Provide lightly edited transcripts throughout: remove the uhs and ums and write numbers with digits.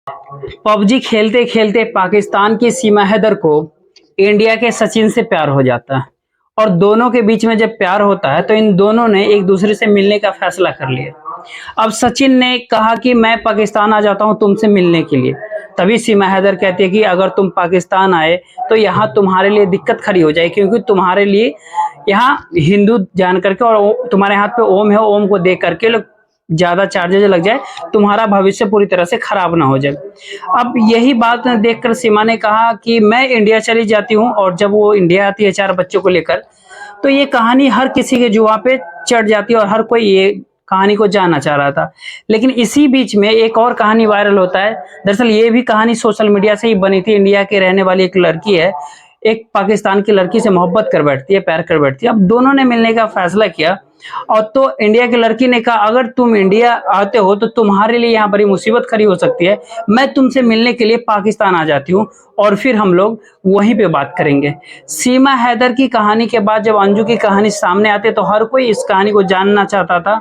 PUBG खेलते खेलते पाकिस्तान की सीमा हैदर को इंडिया के सचिन से प्यार हो जाता है। और दोनों के बीच में जब प्यार होता है तो इन दोनों ने एक दूसरे से मिलने का फैसला कर लिया। अब सचिन ने कहा कि मैं पाकिस्तान आ जाता हूं तुमसे मिलने के लिए। तभी सीमा हैदर कहती है कि अगर तुम पाकिस्तान आए तो यहाँ तुम्हारे लिए दिक्कत खड़ी हो जाए, क्योंकि तुम्हारे लिए यहाँ हिंदू जान करके और तुम्हारे हाथ पे ओम है, ओम को देख करके लोग ज्यादा चार्जेज लग जाए, तुम्हारा भविष्य पूरी तरह से खराब ना हो जाए। अब यही बात देखकर सीमा ने कहा कि मैं इंडिया चली जाती हूँ। और जब वो इंडिया आती है 4 बच्चों को लेकर, तो ये कहानी हर किसी के जुआ पे चढ़ जाती है और हर कोई ये कहानी को जानना चाह रहा था। लेकिन इसी बीच में एक और कहानी वायरल होता है। दरअसल ये भी कहानी सोशल मीडिया से ही बनी थी। इंडिया के रहने वाली एक लड़की है, एक पाकिस्तान की लड़की से मोहब्बत कर बैठती है, प्यार कर बैठती है। अब दोनों ने मिलने का फैसला किया और तो इंडिया की लड़की ने कहा अगर तुम इंडिया आते हो तो तुम्हारे लिए यहाँ बड़ी मुसीबत खड़ी हो सकती है, मैं तुमसे मिलने के लिए पाकिस्तान आ जाती हूँ और फिर हम लोग वहीं पे बात करेंगे। सीमा हैदर की कहानी के बाद जब अंजू की कहानी सामने आती है तो हर कोई इस कहानी को जानना चाहता था।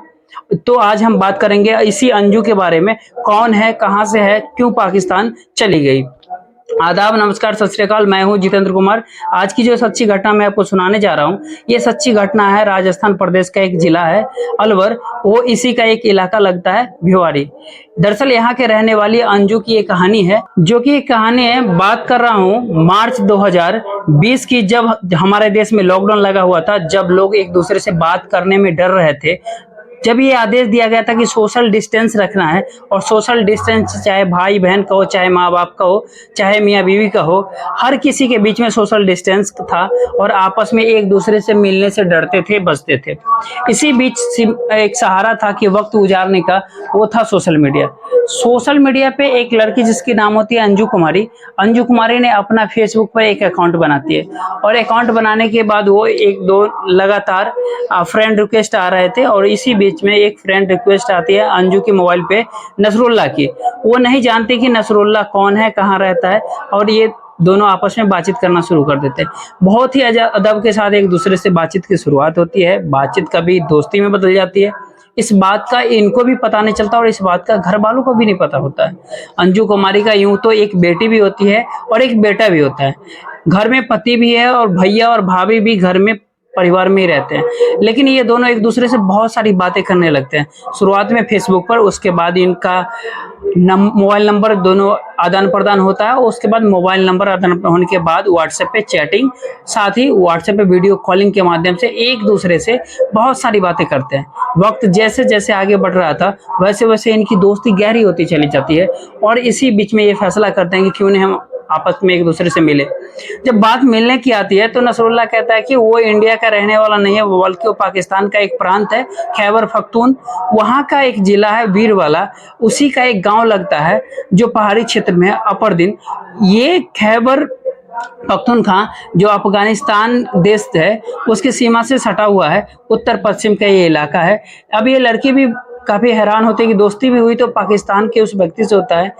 तो आज हम बात करेंगे इसी अंजू के बारे में, कौन है, कहां से है, क्यों पाकिस्तान चली गई। आदाब, नमस्कार, सत श्री अकाल। मैं हूं जितेंद्र कुमार। आज की जो सच्ची घटना मैं आपको सुनाने जा रहा हूं, ये सच्ची घटना है राजस्थान प्रदेश का एक जिला है अलवर, वो इसी का एक इलाका लगता है भिवाड़ी। दरअसल यहाँ के रहने वाली अंजू की एक कहानी है, जो कि एक कहानी है। बात कर रहा हूँ मार्च 2020 की, जब हमारे देश में लॉकडाउन लगा हुआ था, जब लोग एक दूसरे से बात करने में डर रहे थे, जब ये आदेश दिया गया था कि सोशल डिस्टेंस रखना है। और सोशल डिस्टेंस चाहे भाई बहन का हो, चाहे माँ बाप का हो, चाहे मियाँ बीवी का हो, हर किसी के बीच में सोशल डिस्टेंस था और आपस में एक दूसरे से मिलने से डरते थे, बचते थे। इसी बीच एक सहारा था कि वक्त गुजारने का, वो था सोशल मीडिया। सोशल मीडिया पे एक लड़की जिसकी नाम होती है अंजू कुमारी, अंजू कुमारी ने अपना फेसबुक पर एक अकाउंट बनाती है। और अकाउंट बनाने के बाद वो एक दो लगातार फ्रेंड रिक्वेस्ट आ रहे थे और इसी बीच में एक फ्रेंड रिक्वेस्ट आती है अंजू के मोबाइल पे नसरुल्ला की। वो नहीं जानती कि नसरुल्ला कौन है, कहाँ रहता है, और ये दोनों आपस में बातचीत करना शुरू कर देते हैं। बहुत ही अदब के साथ एक दूसरे से बातचीत की शुरुआत होती है। बातचीत कभी दोस्ती में बदल जाती है। इस बात का इनको भी पता नहीं चलता और इस बात का घर वालों को भी नहीं पता होता है। अंजू कुमारी का यूं तो एक बेटी भी होती है और एक बेटा भी होता है। घर में पति भी है और भैया और भाभी भी घर में परिवार में ही रहते हैं। लेकिन ये दोनों एक दूसरे से बहुत सारी बातें करने लगते हैं। शुरुआत में फेसबुक पर, उसके बाद इनका मोबाइल नंबर दोनों आदान प्रदान होता है। उसके बाद मोबाइल नंबर आदान होने के बाद व्हाट्सएप पे चैटिंग, साथ ही व्हाट्सएप पे वीडियो कॉलिंग के माध्यम से एक दूसरे से बहुत सारी बातें करते हैं। वक्त जैसे जैसे आगे बढ़ रहा था वैसे वैसे इनकी दोस्ती गहरी होती चली जाती है और इसी बीच में ये फैसला करते हैं कि क्यों नहीं हम आपस में एक दूसरे से मिले। जब बात मिलने की आती है तो नसरुल्ला कहता है कि वो इंडिया का रहने वाला नहीं है, बल्कि वो पाकिस्तान का एक प्रांत है, खैबर पख्तून, वहां का एक जिला है वीरवाला, उसी का एक गांव लगता है जो पहाड़ी क्षेत्र में है, अपर दिन। ये खैबर पख्तूनख्वा जो अफगानिस्तान देश है उसकी सीमा से सटा हुआ है, उत्तर पश्चिम का ये इलाका है। अब ये लड़की भी काफी हैरान होते कि दोस्ती भी हुई तो पाकिस्तान के उस व्यक्ति से होता है।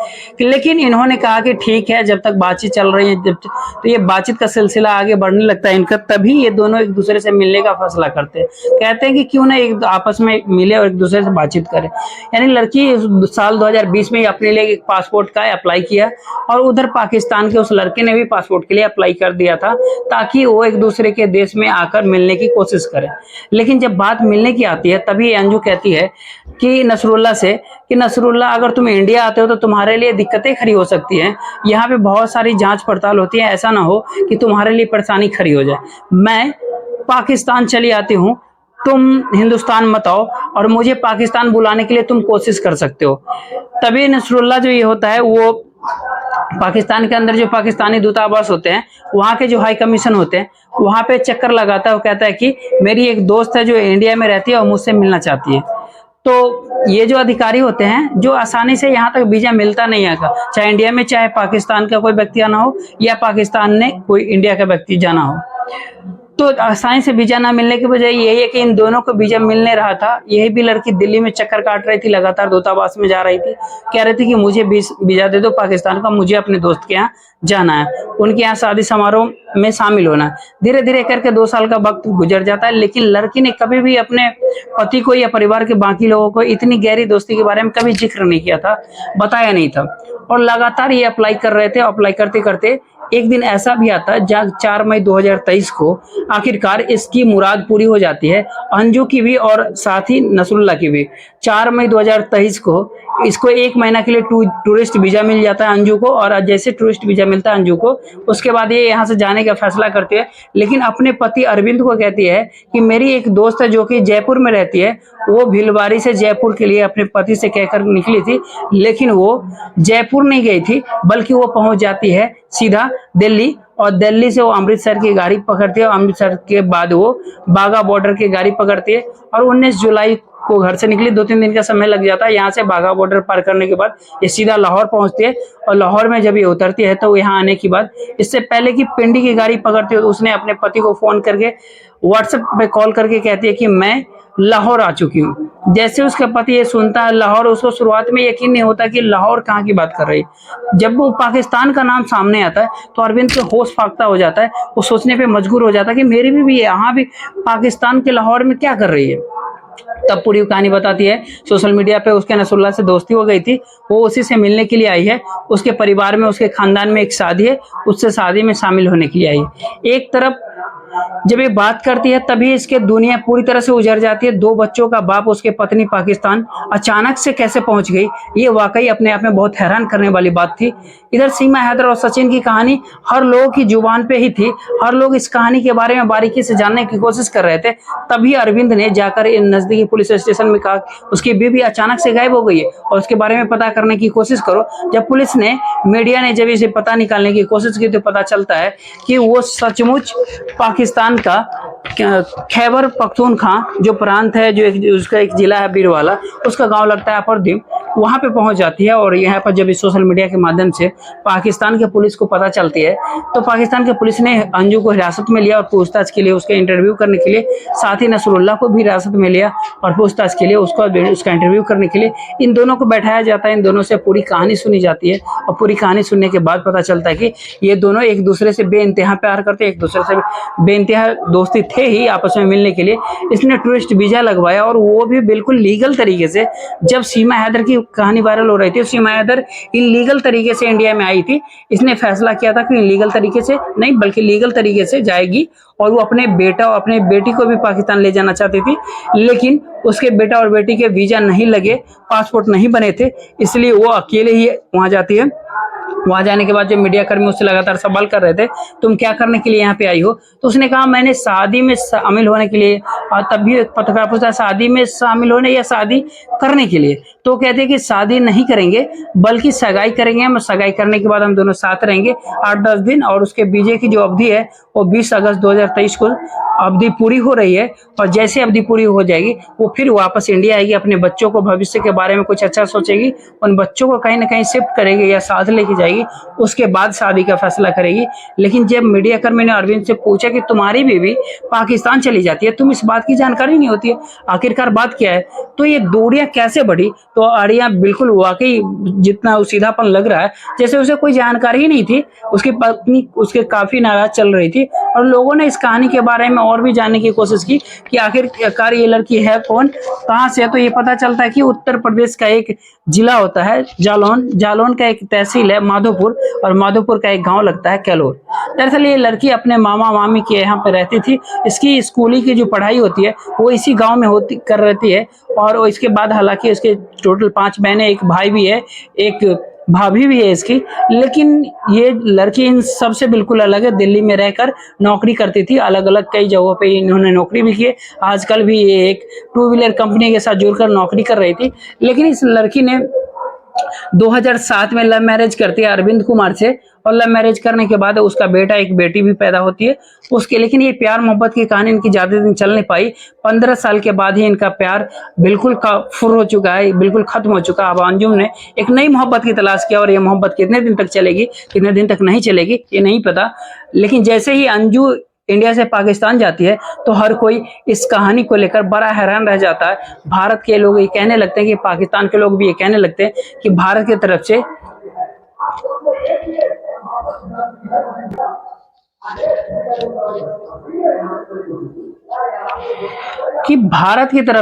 लेकिन इन्होंने कहा कि ठीक है, जब तक बातचीत चल रही है, जब तो ये बातचीत का सिलसिला आगे बढ़ने लगता है इनका, तभी ये दोनों एक दूसरे से मिलने का फैसला करते हैं। कहते हैं कि क्यों ना एक आपस में मिले और एक दूसरे से बातचीत करें। यानी लड़की साल 2020 में अपने लिए एक पासपोर्ट का अप्लाई किया और उधर पाकिस्तान के उस लड़के ने भी पासपोर्ट के लिए अप्लाई कर दिया था, ताकि वो एक दूसरे के देश में आकर मिलने की कोशिश करें। लेकिन जब बात मिलने की आती है तभी अंजू कहती है कि नसरुल्ला से कि नसरुल्ला, अगर तुम इंडिया आते हो तो तुम्हारे लिए दिक्कतें खड़ी हो सकती हैं। यहाँ पे बहुत सारी जांच पड़ताल होती है, ऐसा ना हो कि तुम्हारे लिए परेशानी खड़ी हो जाए। मैं पाकिस्तान चली आती हूँ, तुम हिंदुस्तान मत आओ और मुझे पाकिस्तान बुलाने के लिए तुम कोशिश कर सकते हो। तभी नसरुल्ला जो ये होता है वो पाकिस्तान के अंदर जो पाकिस्तानी दूतावास होते हैं, वहाँ के जो हाई कमीशन होते हैं, वहाँ पे चक्कर लगाता है। वो कहता है कि मेरी एक दोस्त है जो इंडिया में रहती है और मुझसे मिलना चाहती है। तो ये जो अधिकारी होते हैं, जो आसानी से यहाँ तक वीजा मिलता नहीं है, चाहे इंडिया में चाहे पाकिस्तान का कोई व्यक्ति आना हो या पाकिस्तान ने कोई इंडिया का व्यक्ति जाना हो, तो आसानी से वीजा ना मिलने की वजह यही है कि इन दोनों को वीजा मिलने रहा था। यही भी लड़की दिल्ली में चक्कर काट रही थी, लगातार दूतावास में जा रही थी, कह रही थी कि मुझे वीजा दे दो पाकिस्तान का, मुझे अपने दोस्त के यहाँ जाना है, उनके यहाँ शादी समारोह में शामिल होना है। धीरे धीरे करके 2 साल का वक्त गुजर जाता है, लेकिन लड़की ने कभी भी अपने पति को या परिवार के बाकी लोगों को इतनी गहरी दोस्ती के बारे में कभी जिक्र नहीं किया था, बताया नहीं था। और लगातार ये अप्लाई कर रहे थे। अप्लाई करते करते एक दिन ऐसा भी आता है जहाँ 4 मई 2023 को आखिरकार इसकी मुराद पूरी हो जाती है, अंजू की भी और साथ ही नसरुल्लाह की भी। 4 मई 2023 को इसको 1 महीना के लिए टूरिस्ट वीजा मिल जाता है अंजू को, और जैसे टूरिस्ट वीजा मिलता है अंजू को, उसके बाद ये यहाँ से जाने का फैसला करती है। लेकिन अपने पति अरविंद को कहती है कि मेरी एक दोस्त है जो कि जयपुर में रहती है, वो भिलवारी से जयपुर के लिए अपने पति से कहकर निकली थी, लेकिन वो जयपुर नहीं गई थी, बल्कि वो पहुंच जाती है सीधा दिल्ली, और दिल्ली से वो अमृतसर की गाड़ी पकड़ती है। अमृतसर के बाद वो बाघा बॉर्डर की गाड़ी पकड़ती है और 19 जुलाई को घर से निकली। 2-3 दिन का समय लग जाता है। यहाँ से बाघा बॉर्डर पार करने के बाद ये सीधा लाहौर पहुंचती है, और लाहौर में जब ये उतरती है तो यहाँ आने के बाद इससे पहले कि पिंडी की गाड़ी पकड़ती है, तो उसने अपने पति को फोन करके व्हाट्सएप पे कॉल करके कहती है कि मैं लाहौर आ चुकी हूँ। जैसे उसका पति ये सुनता है लाहौर, उसको शुरुआत में यकीन नहीं होता कि लाहौर कहाँ की बात कर रही है। जब वो पाकिस्तान का नाम सामने आता है तो अरविंद के होश फाख्ता हो जाता है। वो सोचने पे मजबूर हो जाता है कि मेरी भी यहाँ भी पाकिस्तान के लाहौर में क्या कर रही है। तब पूरी कहानी बताती है, सोशल मीडिया पे उसके नसरुल्लाह से दोस्ती हो गई थी, वो उसी से मिलने के लिए आई है। उसके परिवार में, उसके खानदान में एक शादी है, उससे शादी में शामिल होने के लिए आई है। एक तरफ जब ये बात करती है तभी इसके दुनिया पूरी तरह से उजड़ जाती है। 2 बच्चों का बाप, उसके पत्नी पाकिस्तान अचानक से कैसे पहुंच गई, ये वाकई अपने आप में बहुत हैरान करने वाली बात थी। इधर सीमा हैदर और सचिन की कहानी हर लोगों की जुबान पे ही थी। हर लोग इस कहानी के बारे में बारीकी से जानने की कोशिश कर रहे थे। तभी अरविंद ने जाकर नजदीकी पुलिस स्टेशन में कहा उसकी बीवी अचानक से गायब हो गई है और उसके बारे में पता करने की कोशिश करो। जब पुलिस ने, मीडिया ने जब इसे पता निकालने की कोशिश की तो पता चलता है कि वो सचमुच पाकिस्तान का खैबर पख्तूनख्वा जो प्रांत है, जो उसका एक जिला है बीरवाला, उसका गांव लगता है अपरदीप, वहां पे पहुंच जाती है। और यहाँ पर जब इस सोशल मीडिया के माध्यम से पाकिस्तान के पुलिस को पता चलती है तो पाकिस्तान के पुलिस ने अंजू को हिरासत में लिया और पूछताछ के लिए, उसके इंटरव्यू करने के लिए, साथ ही नसरुल्लाह को भी हिरासत में लिया और पूछताछ के लिए उसका इंटरव्यू करने के लिए इन दोनों को बैठाया जाता है। इन दोनों से पूरी कहानी सुनी जाती है और पूरी कहानी सुनने के बाद पता चलता है कि ये दोनों एक दूसरे से बेइंतहा प्यार करते, एक दूसरे से बेइंतहा दोस्ती थे ही आपस में मिलने के लिए। इसने टूरिस्ट वीजा लगवाया और वो भी बिल्कुल लीगल तरीके से। जब सीमा हैदर की कहानी वायरल हो रही थी, सीमा हैदर इलीगल तरीके से इंडिया में आई थी। इसने फैसला किया था कि इलीगल तरीके से नहीं बल्कि लीगल तरीके से जाएगी, और वो अपने बेटा और अपने बेटी को भी पाकिस्तान ले जाना चाहती थी, लेकिन उसके बेटा और बेटी के वीजा नहीं लगे, पासपोर्ट नहीं बने थे, इसलिए वो अकेले ही वहां जाती है। वहां जाने के बाद जो मीडिया कर्मी उससे लगातार सवाल कर रहे थे, तुम क्या करने के लिए यहाँ पे आई हो, तो उसने कहा मैंने शादी में शामिल होने के लिए। और तब भी एक पत्रकार पूछता शादी में शामिल होने या शादी करने के लिए, तो कहते हैं कि शादी नहीं करेंगे बल्कि सगाई करेंगे। हम सगाई करने के बाद हम दोनों साथ रहेंगे 8-10 दिन, और उसके वीजे की जो अवधि है वो 20 अगस्त 2023 को अवधि पूरी हो रही है। और जैसे अवधि पूरी हो जाएगी वो फिर वापस इंडिया आएगी, अपने बच्चों को भविष्य के बारे में कुछ अच्छा सोचेगी, उन बच्चों को कहीं ना कहीं शिफ्ट करेगी या साथ लेके जाएगी, उसके बाद शादी का फैसला करेगी। लेकिन जब मीडिया कर्मी ने अरविंद से पूछा कि तुम्हारी बीवी पाकिस्तान चली जाती है, तुम इस बात की जानकारी नहीं होती है, आखिरकार बात क्या है, तो ये दूरियां कैसे बढ़ी, तो आर्या बिल्कुल वाकई जितना सीधापन लग रहा है जैसे उसे कोई जानकारी ही नहीं थी। उसकी पत्नी उसके काफी नाराज चल रही थी और लोगों ने इस कहानी के बारे में और भी जानने की कोशिश की कि आखिरकार ये लड़की है कौन, कहां से है। तो ये पता चलता है कि उत्तर प्रदेश का एक जिला होता है जालौन, जालौन का एक तहसील है माधोपुर, और माधोपुर का एक गांव लगता है कैलोर। दरअसल ये लड़की अपने मामा मामी के यहाँ पे रहती थी। इसकी स्कूलिंग की जो पढ़ाई होती है वो इसी गांव में कर रहती है, और इसके बाद हालांकि उसके टोटल 5 बहनें, एक भाई भी है, एक भाभी भी है इसकी। लेकिन ये लड़की इन सबसे बिल्कुल अलग है। दिल्ली में रहकर नौकरी करती थी, अलग अलग कई जगहों पे इन्होंने नौकरी भी की है। आजकल भी ये एक 2 व्हीलर कंपनी के साथ जुड़कर नौकरी कर रही थी। लेकिन इस लड़की ने 2007 में लव मैरिज करती है अरविंद कुमार से, और लव मैरिज करने के बाद उसका बेटा एक बेटी भी पैदा होती है उसके। लेकिन ये प्यार मोहब्बत की कहानी इनकी ज्यादा दिन चल नहीं पाई। 15 साल के बाद ही इनका प्यार बिल्कुल फुर हो चुका है, बिल्कुल खत्म हो चुका है। अब अंजुम ने एक नई मोहब्बत की तलाश किया, और ये मोहब्बत कितने दिन तक चलेगी, कितने दिन तक नहीं चलेगी, ये नहीं पता। लेकिन जैसे ही अंजू इंडिया से पाकिस्तान जाती है तो हर कोई इस कहानी को लेकर बड़ा हैरान रह जाता है। भारत के लोग ये कहने लगते हैं कि पाकिस्तान के लोग भी ये कहने लगते हैं कि भारत की तरफ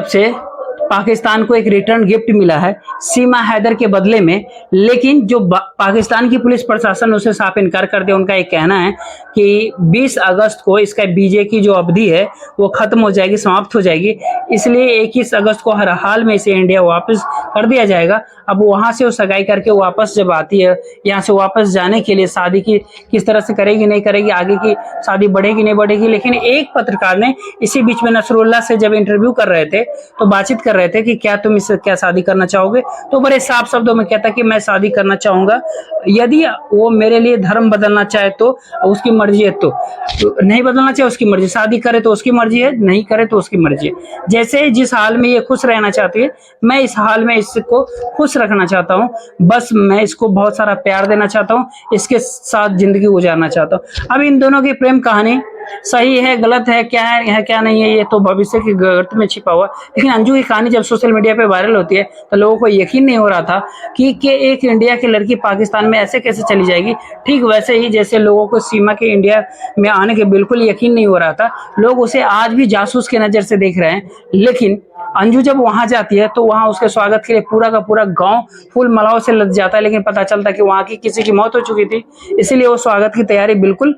से पाकिस्तान को एक रिटर्न गिफ्ट मिला है सीमा हैदर के बदले में, लेकिन जो पाकिस्तान की पुलिस प्रशासन उसे साफ इनकार कर दिया। उनका एक कहना है कि 20 अगस्त को इसका बीजे की जो अवधि है वो खत्म हो जाएगी, समाप्त हो जाएगी, इसलिए 21 अगस्त को हर हाल में इसे इंडिया वापस कर दिया जाएगा। अब वहां से वो सगाई करके वापस जब आती है यहाँ से वापस जाने के लिए शादी की किस तरह से करेगी नहीं करेगी, आगे की शादी बढ़ेगी नहीं बढ़ेगी। लेकिन एक पत्रकार ने इसी बीच में नसरुल्ला से जब इंटरव्यू कर रहे थे तो बातचीत कर रहे थे कि क्या तुम इससे क्या शादी करना चाहोगे, तो बड़े साफ शब्दों में कहता कि मैं शादी करना चाहूंगा, यदि वो मेरे लिए धर्म बदलना चाहे तो उसकी मर्जी है, तो नहीं बदलना चाहे उसकी मर्जी, शादी करे तो उसकी मर्जी है, नहीं करे तो उसकी मर्जी है। जैसे जिस हाल में ये खुश रहना चाहती है, मैं इस हाल में इसको खुश रखना चाहता हूँ, बस मैं इसको बहुत सारा प्यार देना चाहता हूँ, इसके साथ जिंदगी गुजारना चाहता हूँ। अब इन दोनों की प्रेम कहानी सही है गलत है क्या नहीं है, ये तो भविष्य के गर्त में छिपा हुआ। लेकिन अंजू की कहानी जब सोशल मीडिया पे वायरल होती है तो लोगों को यकीन नहीं हो रहा था कि एक इंडिया की लड़की पाकिस्तान में ऐसे कैसे चली जाएगी। ठीक वैसे ही जैसे लोगों को सीमा के इंडिया में आने के बिल्कुल यकीन नहीं हो रहा था, लोग उसे आज भी जासूस की नजर से देख रहे हैं। लेकिन अंजू जब वहां जाती है तो वहां उसके स्वागत के लिए पूरा का पूरा गांव फूल मालाओं से लद जाता है, लेकिन पता चलता है कि वहां की किसी की मौत हो चुकी थी, इसीलिए वो स्वागत की तैयारी बिल्कुल